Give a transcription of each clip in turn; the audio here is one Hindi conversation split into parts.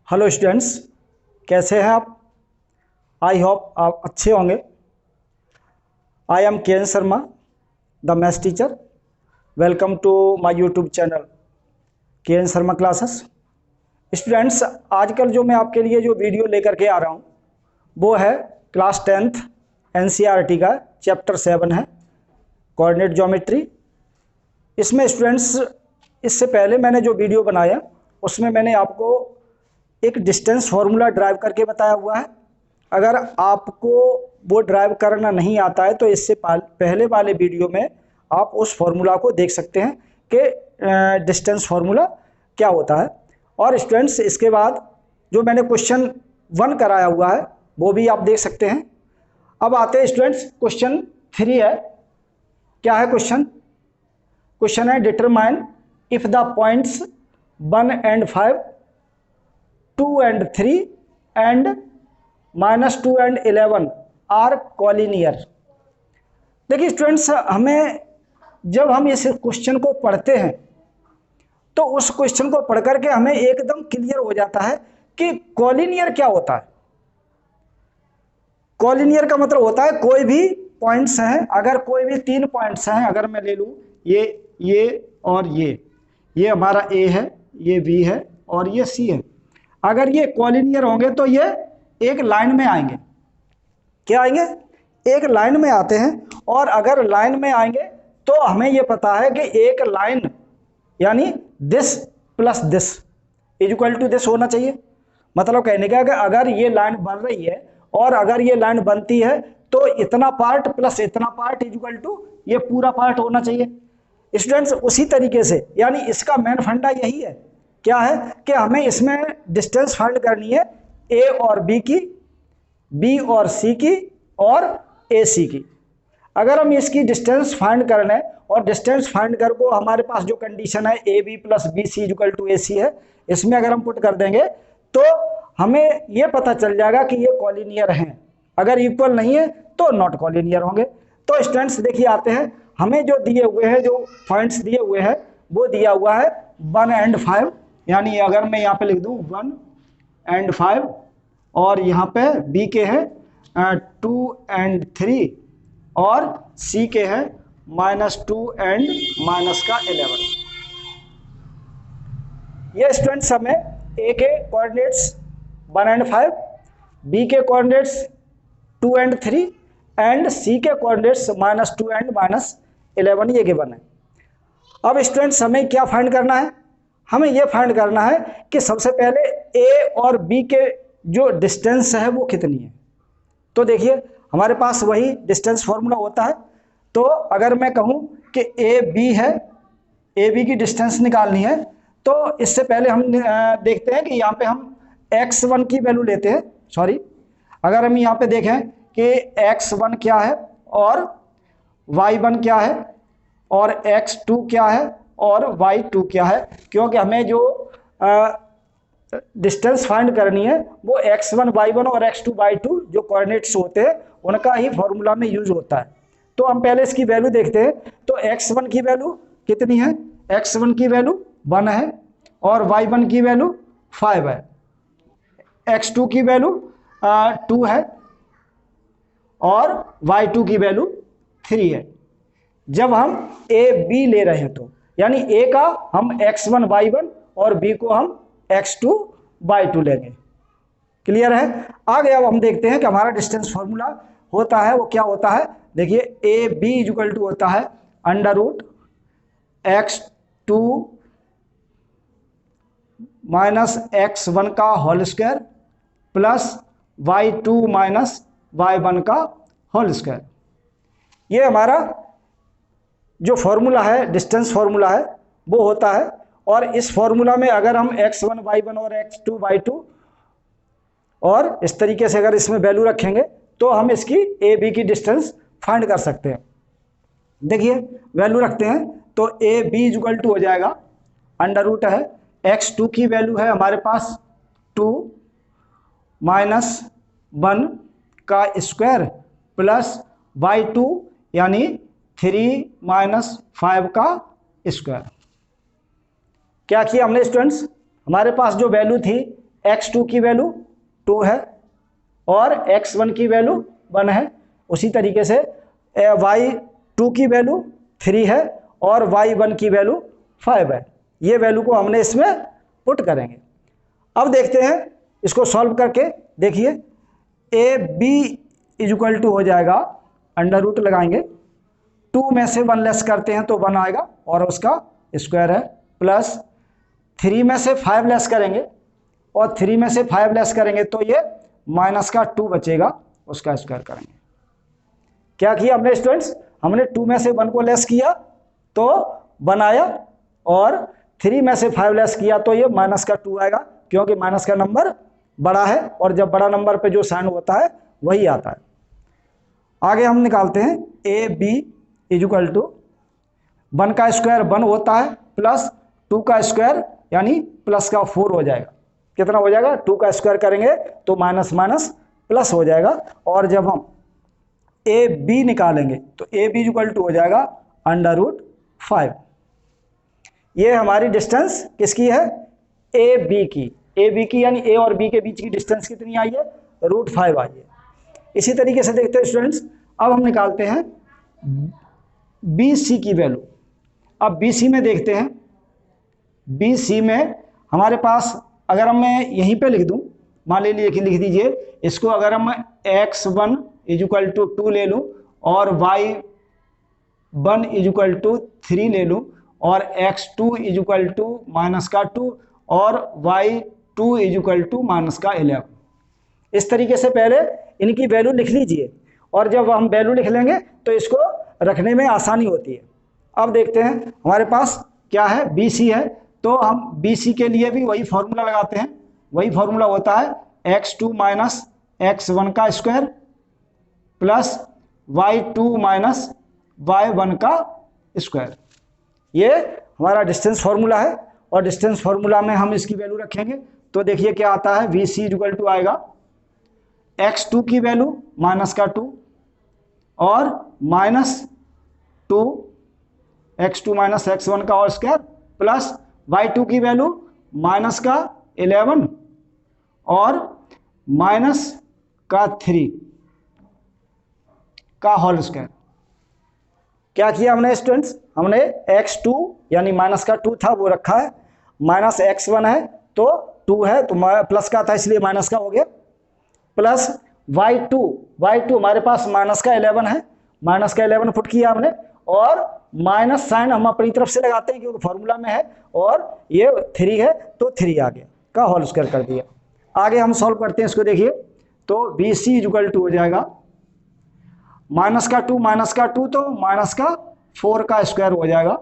हेलो स्टूडेंट्स, कैसे हैं आप? आई होप आप अच्छे होंगे। I am K N Sharma, the maths teacher. Welcome to my YouTube channel K N Sharma classes. Students, आजकल जो मैं आपके लिए जो वीडियो लेकर के आ रहा हूँ वो है क्लास 10th एनसीईआरटी का चैप्टर 7 है कोऑर्डिनेट ज्योमेट्री। इसमें स्टूडेंट्स, इससे पहले मैंने जो वीडियो बनाया उसमें मैंने आपको एक डिस्टेंस फार्मूला ड्राइव करके बताया हुआ है। अगर आपको वो ड्राइव करना नहीं आता है तो इससे पहले वाले वीडियो में आप उस फार्मूला को देख सकते हैं कि डिस्टेंस फार्मूला क्या होता है। और स्टूडेंट्स, इसके बाद जो मैंने क्वेश्चन 1 कराया हुआ है वो भी आप देख सकते हैं। अब आते हैं स्टूडेंट्स, क्वेश्चन 3 है। क्या है क्वेश्चन? क्वेश्चन है determine if the points 1 and 5, 2 and 3 and -2 and 11 are collinear. देखिए स्टूडेंट्स, हमें जब हम इस क्वेश्चन को पढ़ते हैं तो उस क्वेश्चन को पढ़ करके हमें एकदम क्लियर हो जाता है कि कॉलिनियर क्या होता है। कॉलिनियर का मतलब होता है कोई भी पॉइंट्स हैं, अगर कोई भी 3 पॉइंट्स हैं, अगर मैं ले लूँ ये और ये हमारा ए है, ये बी है और ये सी है। अगर ये कॉलिनियर होंगे तो ये एक लाइन में आएंगे। क्या आएंगे? एक लाइन में आते हैं। और अगर लाइन में आएंगे तो हमें ये पता है कि एक लाइन यानी this plus this is equal to this होना चाहिए। मतलब कहने का कि अगर ये लाइन बन रही है और अगर ये लाइन बनती है तो इतना पार्ट प्लस इतना पार्ट इज इक्वल टू ये पूरा पार्ट होना चाहिए। स्टूडेंट्स, उसी तरीके से यानी इसका मेन फंडा यही है। क्या है कि हमें इसमें डिस्टेंस फाइंड करनी है ए और बी की, बी और सी की और ए सी की। अगर हम इसकी डिस्टेंस फाइंड करना है और डिस्टेंस फाइंड कर को हमारे पास जो कंडीशन है A B plus B C equal to A C है, इसमें अगर हम पुट कर देंगे तो हमें ये पता चल जाएगा कि ये कॉलिनियर हैं। अगर इक्वल नहीं है तो नॉट कॉलिनियर होंगे। तो स्टूडेंट्स देखिए, आते हैं हमें जो दिए हुए हैं, जो पॉइंट्स दिए हुए हैं वो दिया हुआ है 1 and 5। यानी अगर मैं यहाँ पे लिख दूँ 1 and 5 और यहाँ पे बी के है 2 and 3 और सी के है -2 and -11। ये स्टूडेंट्स हमें ए के कोऑर्डिनेट्स 1 and 5, बी के कोऑर्डिनेट्स 2 and 3 एंड सी के कोऑर्डिनेट्स -2 and -11 ये गिवन है। अब स्टूडेंट्स हमें क्या फाइंड करना है? हमें यह फाइंड करना है कि सबसे पहले ए और बी के जो डिस्टेंस है वो कितनी है। तो देखिए हमारे पास वही डिस्टेंस फार्मूला होता है। तो अगर मैं कहूँ कि ए बी है, ए बी की डिस्टेंस निकालनी है, तो इससे पहले हम देखते हैं कि यहाँ पे हम x1 की वैल्यू लेते हैं। सॉरी, अगर हम यहाँ पे देखें कि x1 क्या है और y1 क्या है और x2 क्या है और y2 क्या है, क्योंकि हमें जो डिस्टेंस फाइंड करनी है वो x1 y1 और x2 y2 जो कोऑर्डिनेट्स होते हैं उनका ही फॉर्मूला में यूज होता है। तो हम पहले इसकी वैल्यू देखते हैं। तो x1 की वैल्यू कितनी है? x1 की वैल्यू 1 है और y1 की वैल्यू 5 है, x2 की वैल्यू 2 है और y2 की वैल्यू 3 है। जब हम a b ले रहे हैं तो यानी a का हम x1 y1 और b को हम x2 y2 लेंगे। क्लियर है? आगे अब हम देखते हैं कि हमारा डिस्टेंस फार्मूला होता है वो क्या होता है। देखिए ए बी इक्वल टू होता है √x2 -x1 का whole square plus y2 y1 का होल स्क्वायर। ये हमारा जो फॉर्मूला है, डिस्टेंस फार्मूला है, वो होता है। और इस फॉर्मूला में अगर हम x1 y1 और x2 y2 और इस तरीके से अगर इसमें वैल्यू रखेंगे तो हम इसकी ए बी की डिस्टेंस फाइंड कर सकते हैं। देखिए वैल्यू रखते हैं तो ए बी इक्वल टू हो जाएगा √ है x2 की वैल्यू है हमारे पास 2 -1 का स्क्वायर प्लस y2 यानी 3 -5 का स्क्वायर। क्या किया हमने स्टूडेंट्स? हमारे पास जो वैल्यू थी x2 की वैल्यू 2 है और x1 की वैल्यू 1 है। उसी तरीके से y2 की वैल्यू 3 है और y1 की वैल्यू 5 है। ये वैल्यू को हमने इसमें पुट करेंगे। अब देखते हैं इसको सॉल्व करके। देखिए ए बी इक्वल टू हो जाएगा, अंडर रूट लगाएंगे, 2 में से 1 लेस करते हैं तो 1 आएगा और उसका स्क्वायर है, प्लस 3 में से 5 लेस करेंगे और 3 में से 5 लेस करेंगे तो ये माइनस का 2 बचेगा, उसका स्क्वायर करेंगे। क्या किया हमने स्टूडेंट्स? हमने 2 में से 1 को लेस किया तो 1 आया और 3 में से 5 लेस किया तो ये माइनस का 2 आएगा, क्योंकि माइनस का नंबर बड़ा है और जब बड़ा नंबर पे जो साइन होता है वही आता है। आगे हम निकालते हैं ए बी इक्वल टू 1 का स्क्वायर 1 होता है प्लस 2 का स्क्वायर यानी प्लस का 4 हो जाएगा। कितना हो जाएगा? 2 का स्क्वायर करेंगे तो माइनस माइनस प्लस हो जाएगा और जब हम ए बी निकालेंगे तो ए बी इक्वल टू हो जाएगा अंडर रूट 5। ये हमारी डिस्टेंस किसकी है? ए बी की। ए बी की यानी ए और बी के बीच की डिस्टेंस कितनी आई है? रूट 5 आई है। इसी तरीके से देखते हैं स्टूडेंट्स, अब हम निकालते हैं बी सी की वैल्यू। अब बी सी में देखते हैं, बी सी में हमारे पास अगर मैं यहीं पे लिख दूं, मान लीजिए लिख दीजिए इसको, अगर हम x1 इक्वल टू 2 ले लूँ और y1 इक्वल टू 3 ले लूँ और x2 इक्वल टू माइनस का 2 और y2 इक्वल टू माइनस का 11। इस तरीके से पहले इनकी वैल्यू लिख लीजिए और जब हम वैल्यू लिख लेंगे तो इसको रखने में आसानी होती है। अब देखते हैं हमारे पास क्या है, बी सी है, तो हम बी सी के लिए भी वही फॉर्मूला लगाते हैं। वही फॉर्मूला होता है x2 माइनस x1 का square plus y2 minus y1 का स्क्वायर। ये हमारा डिस्टेंस फार्मूला है और डिस्टेंस फार्मूला में हम इसकी वैल्यू रखेंगे तो देखिए क्या आता है, वी सी इक्वल टू आएगा x2 की वैल्यू माइनस का 2 और माइनस 2 x2 माइनस x1 का और स्क्वायर प्लस y2 की वैल्यू माइनस का 11 और माइनस का 3 का होल स्क्वायर। क्या किया हमने स्टूडेंट्स? हमने x2 यानी माइनस का 2 था वो रखा है, माइनस x1 है तो 2 है तो प्लस का था इसलिए माइनस का हो गया, प्लस y2 हमारे पास माइनस का 11 है, माइनस का 11 पुट किया हमने और माइनस साइन हम अपनी तरफ से लगाते हैं क्योंकि फॉर्मूला में है और ये 3 है तो 3 आ गया का होल स्क्वायर कर दिया। आगे हम सॉल्व करते हैं इसको। देखिए तो बी सी इक्वल टू हो जाएगा माइनस का 2 तो माइनस का 4 का स्क्वायर हो जाएगा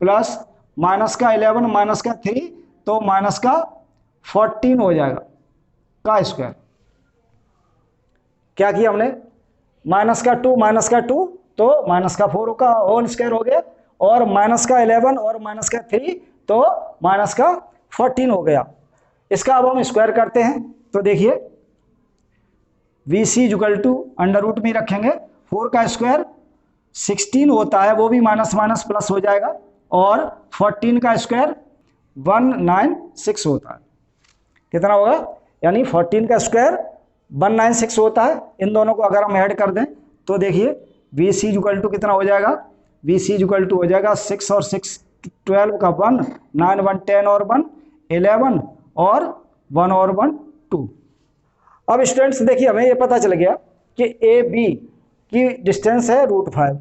प्लस माइनस का 11 माइनस का 3 तो माइनस का 14 हो जाएगा का स्क्वायर। क्या किया हमने? माइनस का 2 तो माइनस का 4 का होल स्क्वायर हो गया और माइनस का 11 और माइनस का 3 तो माइनस का 14 हो गया। इसका अब हम स्क्वायर करते हैं तो देखिए V C equal to under root में रखेंगे, 4 का स्क्वायर 16 होता है वो भी माइनस माइनस प्लस हो जाएगा और 14 का स्क्वायर 196 होता है। कितना होगा? यानी 14 का स्क्वायर 196 होता है। इन दोनों को अगर हम ऐड कर दें तो देखिए वी सी इक्वल टू कितना हो जाएगा? वी सी इक्वल टू हो जाएगा 6 और 6 12 का 1, 9 1 10 और 1 11 और 1 और 1 2। अब स्टूडेंट्स देखिए हमें ये पता चल गया कि ए बी की डिस्टेंस है √5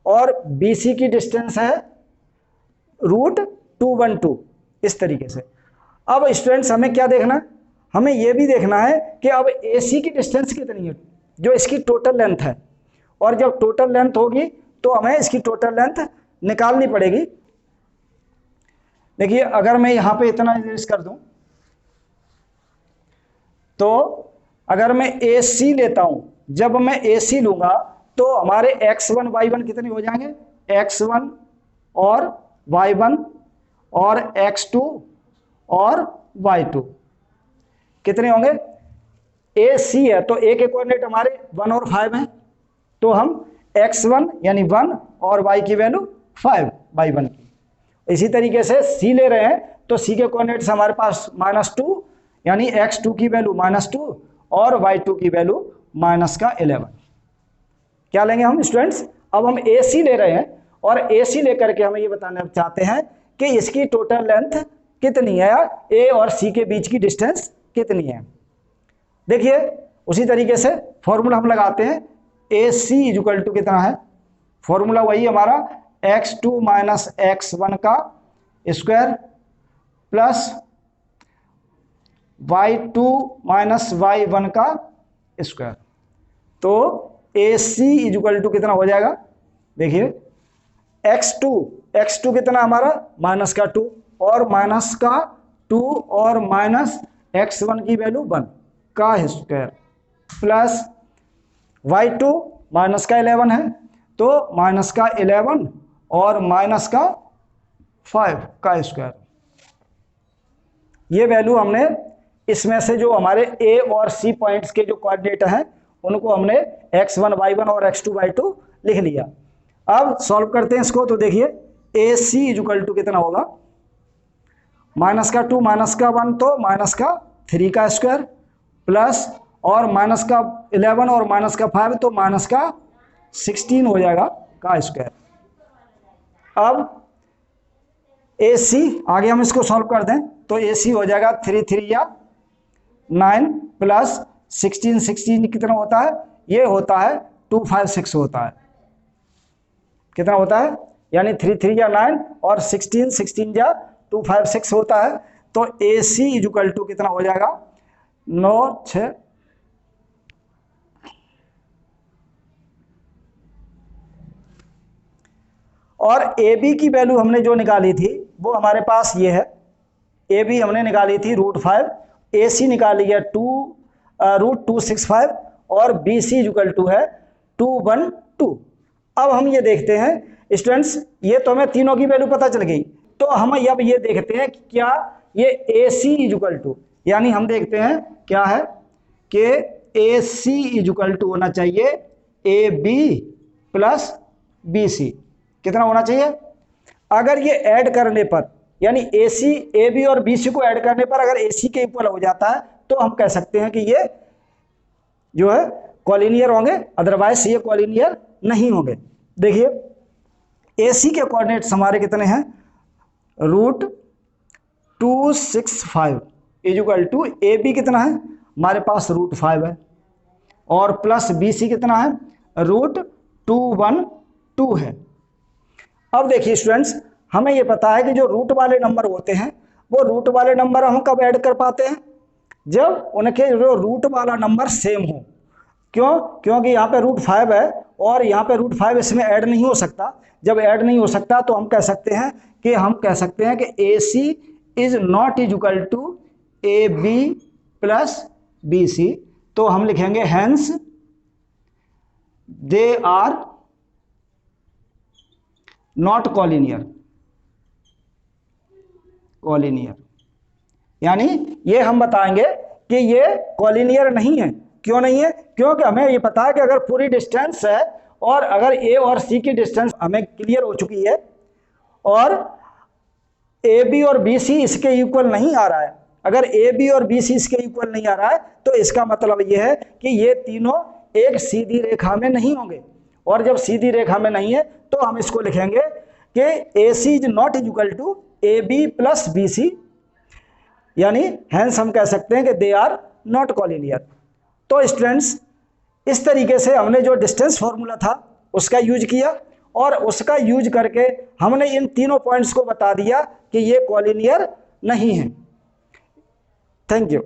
और बी सी की डिस्टेंस है √212। इस तरीके से अब स्टूडेंट्स हमें क्या देखना है? हमें ये भी देखना है कि अब ए सी की डिस्टेंस कितनी है, जो इसकी टोटल लेंथ है, और जब टोटल लेंथ होगी तो हमें इसकी टोटल लेंथ निकालनी पड़ेगी। देखिए अगर मैं यहाँ पे इतना इरेज कर दूं तो अगर मैं ए सी लेता हूं, जब मैं ए सी लूंगा तो हमारे x1 y1 कितने हो जाएंगे? x1 और y1 और x2 और y2 कितने होंगे? ए सी है तो ए के कोऑर्डिनेट हमारे 1 और 5 हैं तो हम x1 यानी 1 और y की वैल्यू 5 y1 की। इसी तरीके से c ले रहे हैं तो c के कोऑर्डिनेट्स हमारे पास -2 यानी x2 की वैल्यू -2 और y2 की वैल्यू -11। क्या लेंगे हम स्टूडेंट्स? अब हम AC ले रहे हैं और AC लेकर के हमें ये बताना चाहते हैं कि इसकी टोटल लेंथ कितनी है, A और C के बीच की डिस्टेंस कितनी है। देखिए उसी तरीके से फॉर्मूला हम लगाते हैं। AC इक्वल टू कितना है, फॉर्मूला वही हमारा x2 माइनस x1 का square plus y2 minus y1 का स्क्वायर। तो AC इक्वल टू कितना हो जाएगा, देखिए x2 कितना हमारा -2 और -2 और -x1 की वैल्यू 1 का स्क्वायर प्लस y2 -11 है तो -11 और -5 का स्क्वायर। ये वैल्यू हमने इसमें से जो हमारे A और C पॉइंट्स के जो कोऑर्डिनेट हैं उनको हमने x1 y1 और x2 y2 लिख लिया। अब सॉल्व करते हैं इसको। तो देखिए AC इक्वल टू कितना होगा, -2 -1 तो -3 का स्क्वायर प्लस और -11 और -5 तो -16 हो जाएगा का स्क्वायर। अब AC आगे हम इसको सॉल्व कर दें तो AC हो जाएगा 3 3 या 9 प्लस 16 कितना होता है, ये होता है 256 होता है। कितना होता है, यानी 3 3 या 9 और 16 या 256 होता है। तो AC इक्वल टू कितना हो जाएगा 9 6 और AB की वैल्यू हमने जो निकाली थी वो हमारे पास ये है। AB हमने निकाली थी √5, AC निकाली है √265 और BC इक्वल टू है 212। अब हम ये देखते हैं स्टूडेंट्स, ये तो हमें तीनों की वैल्यू पता चल गई। तो हम अब ये देखते हैं कि क्या ये AC इक्वल टू, यानी हम देखते हैं क्या है कि AC इक्वल टू होना चाहिए AB प्लस BC। कितना होना चाहिए, अगर ये ऐड करने पर यानी AC AB और BC को ऐड करने पर अगर AC के इक्वल हो जाता है तो हम कह सकते हैं कि ये जो है कॉलिनियर होंगे, अदरवाइज ये कॉलिनियर नहीं होंगे। देखिए AC के कोऑर्डिनेट्स हमारे कितने हैं, √265 इक्वल टू AB कितना है हमारे पास √5 है और प्लस BC कितना है √212 है। अब देखिए स्टूडेंट्स, हमें ये पता है कि जो रूट वाले नंबर होते हैं वो रूट वाले नंबर हम कब ऐड कर पाते हैं, जब उनके जो रूट वाला नंबर सेम हो। क्यों? क्योंकि यहाँ पे √5 है और यहाँ पे √5 इसमें ऐड नहीं हो सकता। जब ऐड नहीं हो सकता तो हम कह सकते हैं कि AC is not equal to AB plus BC। तो हम लिखेंगे hence they are not collinear, यानी ये हम बताएंगे कि ये कॉलिनियर नहीं है। क्यों नहीं है? क्योंकि हमें ये पता है कि अगर पूरी डिस्टेंस है और अगर A और C की डिस्टेंस हमें क्लियर हो चुकी है और AB और BC इसके इक्वल नहीं आ रहा है, अगर AB और BC इसके इक्वल नहीं आ रहा है तो इसका मतलब ये है कि ये तीनों एक सीधी रेखा में नहीं होंगे। और जब सीधी रेखा में नहीं है तो हम इसको लिखेंगे कि AC is not equal to AB plus BC, यानी हेंस हम कह सकते हैं कि दे आर नॉट कॉलिनियर। तो स्टूडेंट्स, इस तरीके से हमने जो डिस्टेंस फॉर्मूला था उसका यूज किया और उसका यूज करके हमने इन तीनों पॉइंट्स को बता दिया कि ये कॉलिनियर नहीं है। Thank you.